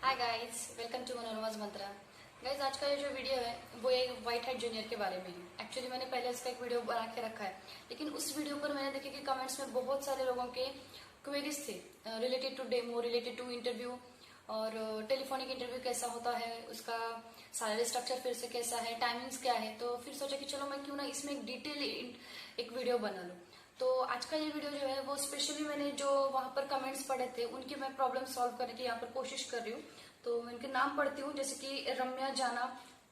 Hi guys, welcome to Manorama's Mantra. Guys, आज का ये जो वीडियो है वो एक वाइट हेड जूनियर के बारे में है। एक्चुअली मैंने पहले इसका एक वीडियो बना के रखा है, लेकिन उस वीडियो पर मैंने देखा कि कमेंट्स में बहुत सारे लोगों के क्वेरीज थे related to demo, related to interview और टेलीफोनिक इंटरव्यू कैसा होता है, उसका सैलरी स्ट्रक्चर फिर से कैसा है, टाइमिंग्स क्या है। तो फिर सोचा कि चलो मैं क्यों ना इसमें एक डिटेल एक वीडियो बना लूँ। तो आज का ये वीडियो जो है वो स्पेशली मैंने जो वहां पर कमेंट्स पढ़े थे उनकी मैं प्रॉब्लम सॉल्व करने की यहाँ पर कोशिश कर रही हूँ। तो मैं इनके नाम पढ़ती हूँ, जैसे कि रम्या जाना,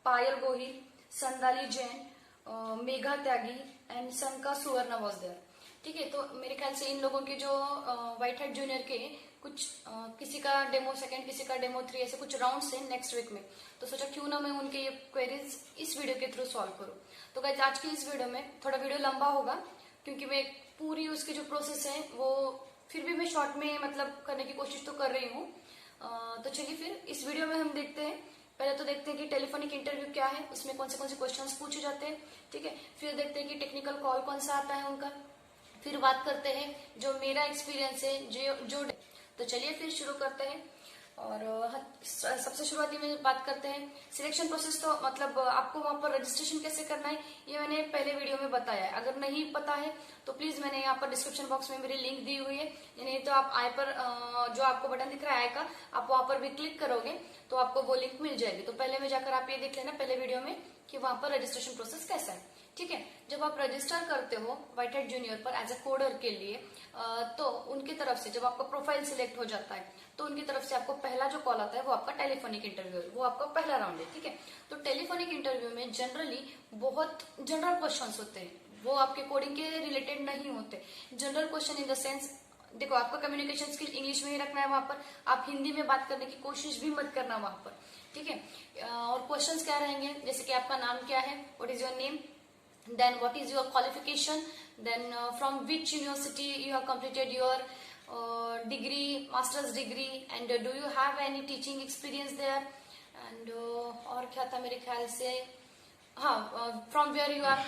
पायल गोहिल, संदाली जैन, मेघा त्यागी एंड सनका सुवर्णा वॉज देयर। ठीक है, तो मेरे ख्याल से इन लोगों के जो व्हाइट हेड जूनियर के कुछ किसी का डेमो सेकंड, किसी का डेमो 3, ऐसे कुछ राउंड्स हैं नेक्स्ट वीक में। तो सोचा क्यों ना मैं उनके ये क्वेरीज इस वीडियो के थ्रू सॉल्व करूँ। तो गाइस, आज की इस वीडियो में थोड़ा वीडियो लंबा होगा क्योंकि मैं पूरी उसकी जो प्रोसेस है वो फिर भी मैं शॉर्ट में मतलब करने की कोशिश तो कर रही हूँ। तो चलिए फिर इस वीडियो में हम देखते हैं। पहले तो देखते हैं कि टेलीफोनिक इंटरव्यू क्या है, उसमें कौन से क्वेश्चंस पूछे जाते हैं। ठीक है, फिर देखते हैं कि टेक्निकल कॉल कौन सा आता है उनका। फिर बात करते हैं जो मेरा एक्सपीरियंस है जो तो चलिए फिर शुरू करते हैं। और सबसे शुरुआती में बात करते हैं सिलेक्शन प्रोसेस। तो मतलब आपको वहां पर रजिस्ट्रेशन कैसे करना है ये मैंने पहले वीडियो में बताया है। अगर नहीं पता है तो प्लीज मैंने यहाँ पर डिस्क्रिप्शन बॉक्स में मेरी लिंक दी हुई है, नहीं तो आप आई पर जो आपको बटन दिख रहा है आई का, आप वहां पर भी क्लिक करोगे तो आपको वो लिंक मिल जाएगी। तो पहले में जाकर आप ये देख लेना पहले वीडियो में कि वहां पर रजिस्ट्रेशन प्रोसेस कैसा है। ठीक है, जब आप रजिस्टर करते हो व्हाइट हेड जूनियर पर एज ए कोडर के लिए, तो उनकी तरफ से जब आपका प्रोफाइल सिलेक्ट हो जाता है तो उनकी तरफ से आपको पहला जो कॉल आता है वो आपका टेलीफोनिक इंटरव्यू है, वो आपका पहला राउंड है। ठीक है, तो टेलीफोनिक इंटरव्यू में जनरली बहुत जनरल क्वेश्चंस होते हैं, वो आपके कोडिंग के रिलेटेड नहीं होते। General question in the sense, देखो आपका कम्युनिकेशन स्किल इंग्लिश में ही रखना है वहां पर, आप हिंदी में बात करने की कोशिश भी मत करना वहां पर। ठीक है, और क्वेश्चंस क्या रहेंगे, जैसे कि आपका नाम क्या है, what is your name, then what is your qualification, then from which university you have completed your degree, master's degree, and do you have any teaching experience there, and और क्या था मेरे ख्याल से, हाँ, फ्रॉम वेयर यू आर,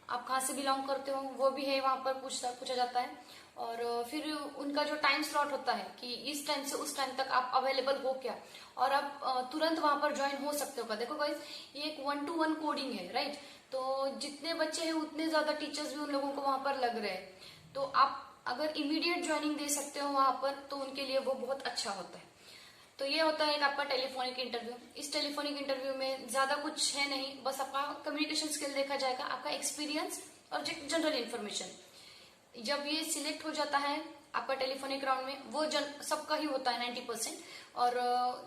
आप कहाँ से बिलोंग करते हो वो भी है वहां पर पूछा जाता है। और फिर उनका जो टाइम स्लॉट होता है कि इस टाइम से उस टाइम तक आप अवेलेबल हो क्या, और आप तुरंत वहां पर ज्वाइन हो सकते हो क्या। देखो गाइस, ये एक 1-to-1 कोडिंग है, राइट। तो जितने बच्चे हैं उतने ज्यादा टीचर्स भी उन लोगों को वहां पर लग रहे हैं। तो आप अगर इमीडिएट ज्वाइनिंग दे सकते हो वहां पर तो उनके लिए वो बहुत अच्छा होता है। तो ये होता है एक आपका टेलीफोनिक इंटरव्यू। इस टेलीफोनिक इंटरव्यू में ज्यादा कुछ है नहीं, बस आपका कम्युनिकेशन स्किल देखा जाएगा, आपका एक्सपीरियंस और जनरल इन्फॉर्मेशन। जब ये सिलेक्ट हो जाता है आपका टेलीफोनिक राउंड में, वो सबका ही होता है 90%, और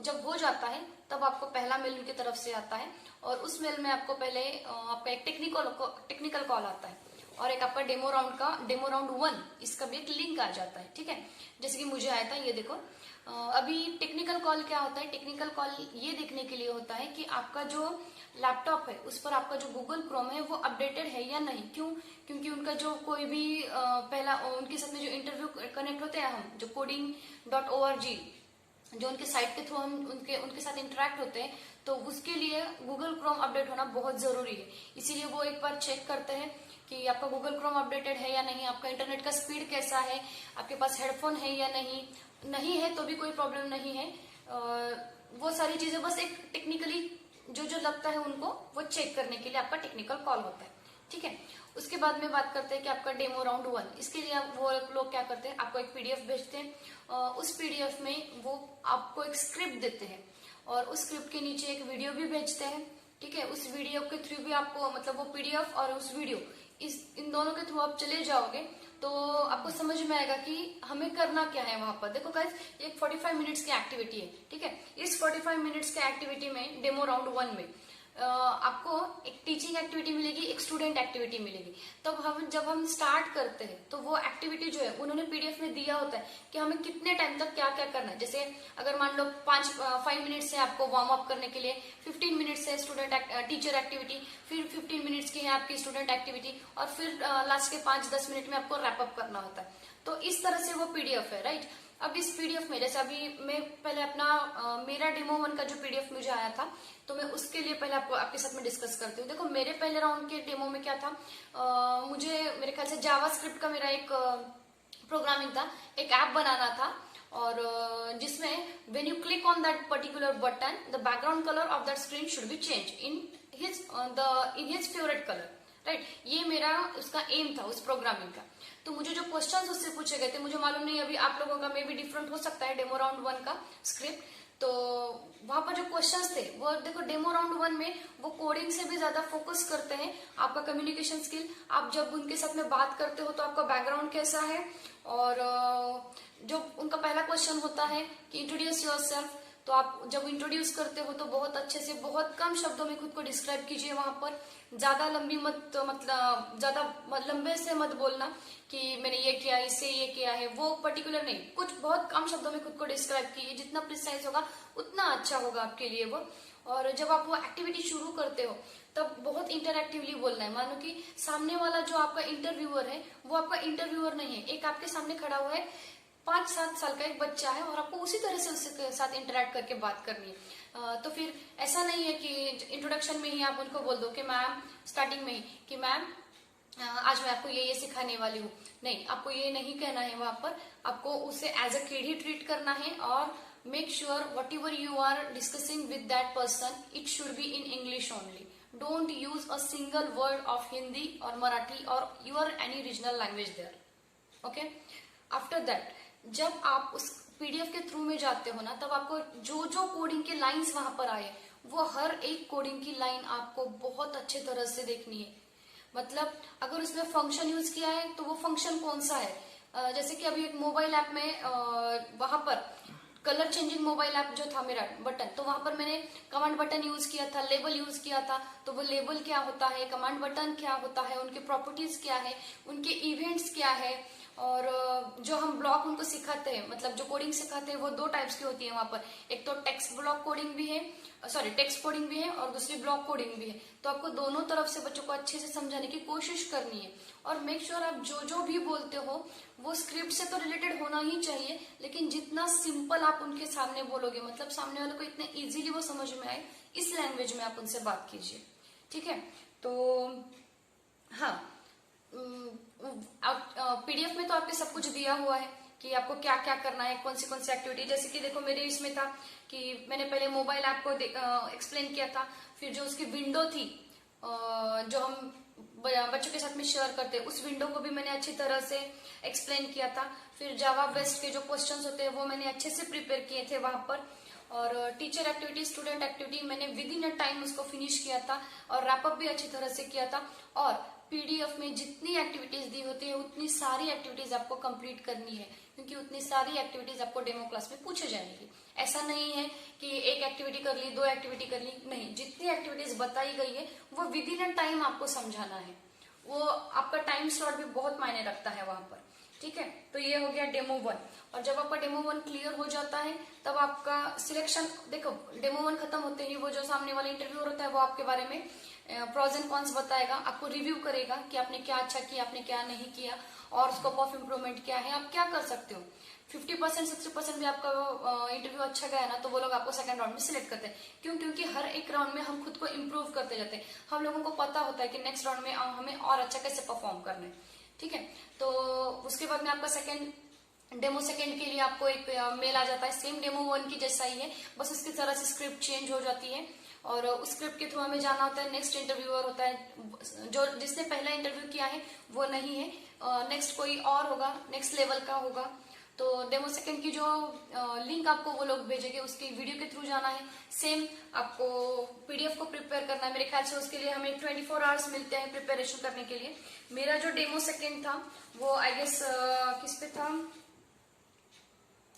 जब हो जाता है तब आपको पहला मेल उनकी तरफ से आता है, और उस मेल में आपको पहले आपका एक टेक्निकल कॉल आता है और एक आपका डेमो राउंड 1, इसका भी एक लिंक आ जाता है। ठीक है, जैसे कि मुझे आया था, ये देखो। अभी टेक्निकल कॉल क्या होता है, टेक्निकल कॉल ये देखने के लिए होता है कि आपका जो लैपटॉप है उस पर आपका जो गूगल क्रोम है वो अपडेटेड है या नहीं। क्यों? क्योंकि उनका जो कोई भी पहला उनके साथ में जो इंटरव्यू कनेक्ट होते हैं, हम जो coding.org जो उनके साइट के थ्रू हम उनके साथ इंटरेक्ट होते हैं, तो उसके लिए गूगल क्रोम अपडेट होना बहुत जरूरी है। इसीलिए वो एक बार चेक करते हैं कि आपका गूगल क्रोम अपडेटेड है या नहीं, आपका इंटरनेट का स्पीड कैसा है, आपके पास हेडफोन है या नहीं। नहीं है तो भी कोई प्रॉब्लम नहीं है। वो सारी चीजें बस एक टेक्निकली जो लगता है उनको वो चेक करने के लिए आपका टेक्निकल कॉल होता है। ठीक है, उसके बाद में बात करते हैं कि आपका डेमो राउंड 1, इसके लिए वो लोग क्या करते हैं, आपको एक पीडीएफ भेजते हैं। उस पीडीएफ में वो आपको एक स्क्रिप्ट देते हैं और उस स्क्रिप्ट के नीचे एक वीडियो भी भेजते हैं। ठीक है, उस वीडियो के थ्रू भी आपको, मतलब वो पीडीएफ और उस वीडियो, इन दोनों के थ्रू आप चले जाओगे तो आपको समझ में आएगा कि हमें करना क्या है वहां पर। देखो गाइस, ये एक 45 मिनट्स की एक्टिविटी है। ठीक है, इस 45 मिनट्स की एक्टिविटी में डेमो राउंड 1 में आपको एक टीचिंग एक्टिविटी मिलेगी, एक स्टूडेंट एक्टिविटी मिलेगी। तब जब हम स्टार्ट करते हैं तो वो एक्टिविटी जो है उन्होंने पीडीएफ में दिया होता है कि हमें कितने टाइम तक क्या क्या करना है। जैसे अगर मान लो 5 मिनट्स है आपको वार्म अप करने के लिए, 15 मिनट्स है टीचर एक्टिविटी, फिर 15 मिनट्स की है आपकी स्टूडेंट एक्टिविटी, और फिर लास्ट के 5-10 मिनट में आपको रैप अप करना होता है। तो इस तरह से वो पीडीएफ है, राइट। अब इस पीडीएफ में, जैसे अभी मैं पहले अपना मेरा डेमो 1 का जो पीडीएफ मुझे आया था, तो मैं उसके लिए पहले आपके साथ में डिस्कस करती हूँ। देखो, मेरे पहले राउंड के डेमो में क्या था, मुझे मेरे ख्याल से जावा स्क्रिप्ट का मेरा एक प्रोग्रामिंग था, एक ऐप बनाना था, और जिसमें when you click on that particular button the background colour of that screen should be change in his favourite colour, right. ये मेरा उसका एम था उस प्रोग्रामिंग का। तो मुझे जो क्वेश्चंस उससे पूछे गए थे, मुझे मालूम नहीं अभी आप लोगों का मे भी डिफरेंट हो सकता है डेमो राउंड 1 का स्क्रिप्ट। तो वहां पर जो क्वेश्चंस थे वो देखो, डेमो राउंड 1 में वो कोडिंग से भी ज्यादा फोकस करते हैं आपका कम्युनिकेशन स्किल। आप जब उनके साथ में बात करते हो तो आपका बैकग्राउंड कैसा है, और जो उनका पहला क्वेश्चन होता है कि इंट्रोड्यूस योरसेल्फ, तो आप जब इंट्रोड्यूस करते हो तो बहुत अच्छे से बहुत कम शब्दों में खुद को डिस्क्राइब कीजिए। वहां पर ज्यादा लंबी मत, मतलब ज्यादा लंबे से मत बोलना कि मैंने ये किया, इससे ये किया है, वो पर्टिकुलर नहीं, कुछ बहुत कम शब्दों में खुद को डिस्क्राइब कीजिए। जितना प्रिसाइज होगा उतना अच्छा होगा आपके लिए वो। और जब आप वो एक्टिविटी शुरू करते हो तब बहुत इंटरएक्टिवली बोलना है। मानो कि सामने वाला जो आपका इंटरव्यूअर है वो आपका इंटरव्यूअर नहीं है, एक आपके सामने खड़ा हुआ है 5-7 साल का एक बच्चा है, और आपको उसी तरह से उसके साथ इंटरेक्ट करके बात करनी है। तो फिर ऐसा नहीं है कि इंट्रोडक्शन में ही आप उनको बोल दो कि मैम, स्टार्टिंग में ही कि मैम आज मैं आपको ये सिखाने वाली हूँ। नहीं, आपको ये नहीं कहना है। वहां पर आपको उसे एज अ किड ही ट्रीट करना है, और make sure whatever you are discussing with that person it should be in English only. Don't use a single word of Hindi और मराठी और your any regional language there, okay. After that जब आप उस PDF के through में जाते हो ना, तब आपको जो जो कोडिंग के लाइंस वहां पर आए वो हर एक कोडिंग की लाइन आपको बहुत अच्छे तरह से देखनी है। मतलब अगर उसमें फंक्शन यूज किया है तो वो फंक्शन कौन सा है। जैसे कि अभी एक मोबाइल ऐप में वहां पर कलर चेंजिंग मोबाइल ऐप जो था मेरा बटन, तो वहां पर मैंने कमांड बटन यूज किया था, लेबल यूज किया था। तो वो लेबल क्या होता है, कमांड बटन क्या होता है, उनके प्रॉपर्टीज क्या है, उनके इवेंट्स क्या है, और जो हम ब्लॉक उनको सिखाते हैं, मतलब जो कोडिंग सिखाते हैं वो 2 टाइप्स की होती है वहां पर। एक तो टेक्स्ट ब्लॉक कोडिंग भी है, सॉरी टेक्स्ट कोडिंग भी है, और दूसरी ब्लॉक कोडिंग भी है। तो आपको दोनों तरफ से बच्चों को अच्छे से समझाने की कोशिश करनी है। और मेक श्योर आप जो जो भी बोलते हो वो स्क्रिप्ट से तो रिलेटेड होना ही चाहिए, लेकिन जितना सिंपल आप उनके सामने बोलोगे, मतलब सामने वाले को इतने इजीली वो समझ में आए, इस लैंग्वेज में आप उनसे बात कीजिए, ठीक है। तो हाँ, पीडीएफ में तो आपके सब कुछ दिया हुआ है कि आपको क्या क्या करना है, कौन सी एक्टिविटी। जैसे कि देखो मेरे इसमें था कि मैंने पहले मोबाइल ऐप को एक्सप्लेन किया था, फिर जो उसकी विंडो थी जो हम बच्चों के साथ में शेयर करते हैं, उस विंडो को भी मैंने अच्छी तरह से एक्सप्लेन किया था। फिर जावा बेस्ड के जो क्वेश्चंस होते हैं वो मैंने अच्छे से प्रिपेयर किए थे वहां पर। और टीचर एक्टिविटी, स्टूडेंट एक्टिविटी मैंने विद इन अ टाइम उसको फिनिश किया था, और रैपअप भी अच्छी तरह से किया था। और पीडीएफ में जितनी एक्टिविटीज दी होती है उतनी सारी एक्टिविटीज आपको कंप्लीट करनी है, क्योंकि उतनी सारी एक्टिविटीज आपको डेमो क्लास में पूछे जाएंगी। ऐसा नहीं है कि एक एक्टिविटी कर ली, 2 एक्टिविटी कर ली, नहीं, जितनी एक्टिविटीज बताई गई है वो विद इन अ टाइम आपको समझाना है। वो आपका टाइम स्लॉट भी बहुत मायने रखता है वहां पर, ठीक है। तो ये हो गया डेमो 1। और जब आपका डेमो 1 क्लियर हो जाता है तब आपका सिलेक्शन, देखो डेमो 1 खत्म होते ही वो जो सामने वाला इंटरव्यूअर होता है वो आपके बारे में प्रोज एंड कॉन्स बताएगा, आपको रिव्यू करेगा कि आपने क्या अच्छा किया, आपने क्या नहीं किया, और स्कोप ऑफ इम्प्रूवमेंट क्या है, आप क्या कर सकते हो। 50% 60% भी आपका इंटरव्यू अच्छा गया ना, तो वो लोग आपको सेकंड राउंड में सिलेक्ट करते हैं। क्यों? क्योंकि हर एक राउंड में हम खुद को इम्प्रूव करते जाते हैं। हम लोगों को पता होता है कि नेक्स्ट राउंड में हमें और अच्छा कैसे परफॉर्म करना है, ठीक है। तो उसके बाद में आपका डेमो सेकंड के लिए आपको एक मेल आ जाता है, सेम डेमो 1 की जैसा ही है, बस उसकी तरह से स्क्रिप्ट चेंज हो जाती है। और उस स्क्रिप्ट के थ्रू हमें जाना होता है। नेक्स्ट इंटरव्यूअर होता है, जो जिसने पहला इंटरव्यू किया है वो नहीं है, नेक्स्ट कोई और होगा, नेक्स्ट लेवल का होगा। तो डेमो सेकंड की जो लिंक आपको वो लोग भेजेंगे, उसकी वीडियो के थ्रू जाना है। सेम आपको पीडीएफ को प्रिपेयर करना है। मेरे ख्याल से उसके लिए हमें 24 आवर्स मिलते हैं प्रिपरेशन करने के लिए। मेरा जो डेमो सेकंड था वो आई गेस किस पे था,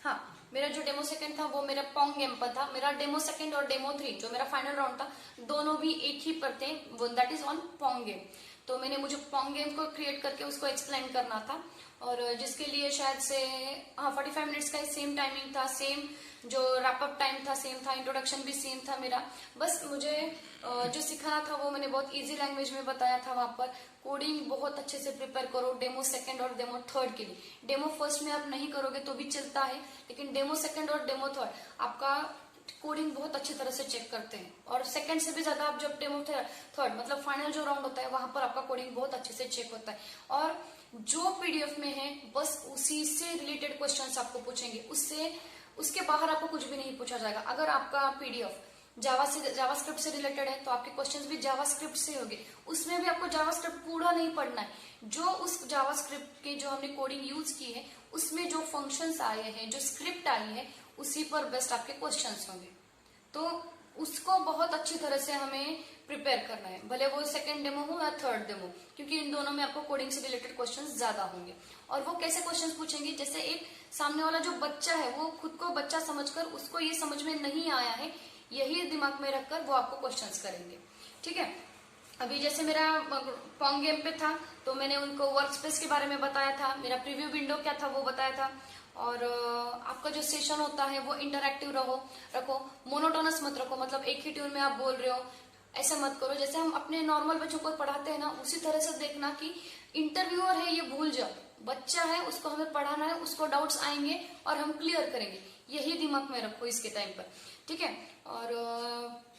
हाँ, मेरा जो डेमो सेकंड था वो मेरा पोंग गेम पर था। मेरा डेमो सेकंड और डेमो 3 जो मेरा फाइनल राउंड था, दोनों भी एक ही पर थे, that is on Pong game. तो मुझे पोंग गेम को क्रिएट करके उसको एक्सप्लेन करना था, और जिसके लिए शायद से 45 मिनट्स का सेम टाइमिंग था, सेम जो रैपअप टाइम था सेम था, इंट्रोडक्शन भी सेम था मेरा। बस मुझे जो सिखाना था वो मैंने बहुत इजी लैंग्वेज में बताया था। वहां पर कोडिंग बहुत अच्छे से प्रिपेयर करो डेमो सेकंड और डेमो थर्ड के लिए। डेमो फर्स्ट में आप नहीं करोगे तो भी चलता है, लेकिन डेमो सेकंड और डेमो थर्ड आपका कोडिंग बहुत अच्छी तरह से चेक करते हैं, और सेकंड से भी ज्यादा आप जब डेमो थर्ड मतलब फाइनल जो राउंड होता है वहां पर आपका कोडिंग बहुत अच्छे से चेक होता है। और जो पीडीएफ में है बस उसी से रिलेटेड क्वेश्चंस आपको पूछेंगे, उससे उसके बाहर आपको कुछ भी नहीं पूछा जाएगा। अगर आपका पीडीएफ जावास्क्रिप्ट से रिलेटेड है तो आपके क्वेश्चंस भी जावास्क्रिप्ट से होंगे, उसमें भी आपको जावास्क्रिप्ट पूरा नहीं पढ़ना है। जो उस जावास्क्रिप्ट के जो हमने कोडिंग यूज की है उसमें जो फंक्शंस आए हैं, जो स्क्रिप्ट आई है, उसी पर बेस्ट आपके क्वेश्चंस होंगे। तो उसको बहुत अच्छी तरह से हमें प्रिपेयर करना है, भले वो सेकंड डेमो हो या थर्ड डेमो, क्योंकि इन दोनों में आपको कोडिंग से रिलेटेड क्वेश्चंस ज्यादा होंगे। और वो कैसे क्वेश्चंस पूछेंगे, जैसे एक सामने वाला जो बच्चा है वो खुद को बच्चा समझकर उसको ये समझ में नहीं आया है, यही दिमाग में रखकर वो आपको क्वेश्चंस करेंगे। ठीक है, अभी जैसे मेरा पॉन्ग गेम पे था तो मैंने उनको वर्क स्पेस के बारे में बताया था, मेरा प्रीव्यू विंडो क्या था वो बताया था, और आपका जो सेशन होता है वो इंटरैक्टिव रखो, मोनोटोनस मत रखो, मतलब एक ही ट्यून में आप बोल रहे हो ऐसे मत करो। जैसे हम अपने नॉर्मल बच्चों को पढ़ाते हैं ना, उसी तरह से देखना कि इंटरव्यूअर है ये भूल जाओ, बच्चा है उसको हमें पढ़ाना है, उसको डाउट्स आएंगे और हम क्लियर करेंगे, यही दिमाग में रखो इसके टाइम पर। ठीक है, और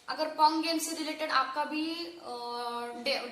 अगर पॉन्ग गेम से रिलेटेड आपका भी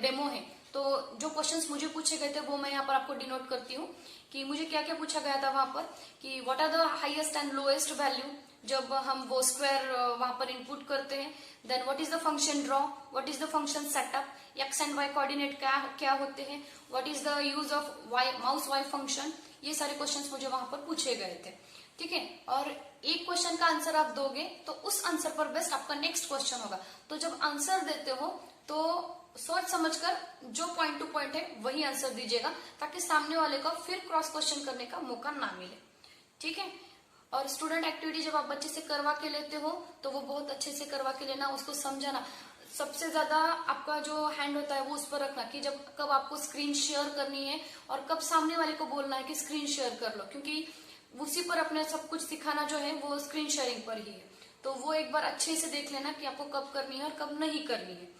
डेमो है तो जो क्वेश्चंस मुझे पूछे गए थे वो मैं यहाँ पर आपको डिनोट करती हूँ कि मुझे क्या क्या पूछा गया था वहां पर, कि what are the highest and lowest value जब हम वो स्क्वायर वहां पर इनपुट करते हैं, then what is the function draw, what is the function setup, X and Y coordinate क्या होते हैं, what is the use of mouse Y function, ये सारे क्वेश्चंस मुझे वहां पर पूछे गए थे। ठीक है, और एक क्वेश्चन का आंसर आप दोगे तो उस आंसर पर बेस्ट आपका नेक्स्ट क्वेश्चन होगा। तो जब आंसर देते हो तो सोच समझकर जो पॉइंट टू पॉइंट है वही आंसर दीजिएगा, ताकि सामने वाले को फिर क्रॉस क्वेश्चन करने का मौका ना मिले। ठीक है, और स्टूडेंट एक्टिविटी जब आप बच्चे से करवा के लेते हो तो वो बहुत अच्छे से करवा के लेना, उसको समझाना। सबसे ज्यादा आपका जो हैंड होता है वो उस पर रखना कि जब कब आपको स्क्रीन शेयर करनी है और कब सामने वाले को बोलना है कि स्क्रीन शेयर कर लो, क्योंकि उसी पर अपने सब कुछ सिखाना जो है वो स्क्रीन शेयरिंग पर ही है। तो वो एक बार अच्छे से देख लेना कि आपको कब करनी है और कब नहीं करनी है।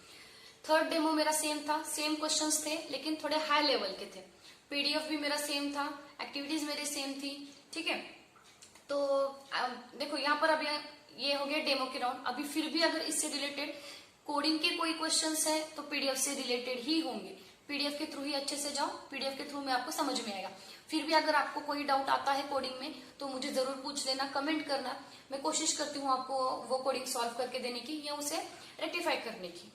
थर्ड डेमो मेरा सेम था, सेम क्वेश्चंस थे लेकिन थोड़े हाई लेवल के थे, पीडीएफ भी मेरा सेम था, एक्टिविटीज मेरी सेम थी। ठीक है, तो देखो यहाँ पर अभी ये हो गया डेमो के राउंड। अभी फिर भी अगर इससे रिलेटेड कोडिंग के कोई क्वेश्चंस है तो पीडीएफ से रिलेटेड ही होंगे, पीडीएफ के थ्रू ही अच्छे से जाओ, पीडीएफ के थ्रू में आपको समझ में आएगा। फिर भी अगर आपको कोई डाउट आता है कोडिंग में तो मुझे जरूर पूछ लेना, कमेंट करना, मैं कोशिश करती हूँ आपको वो कोडिंग सॉल्व करके देने की या उसे रेक्टिफाई करने की।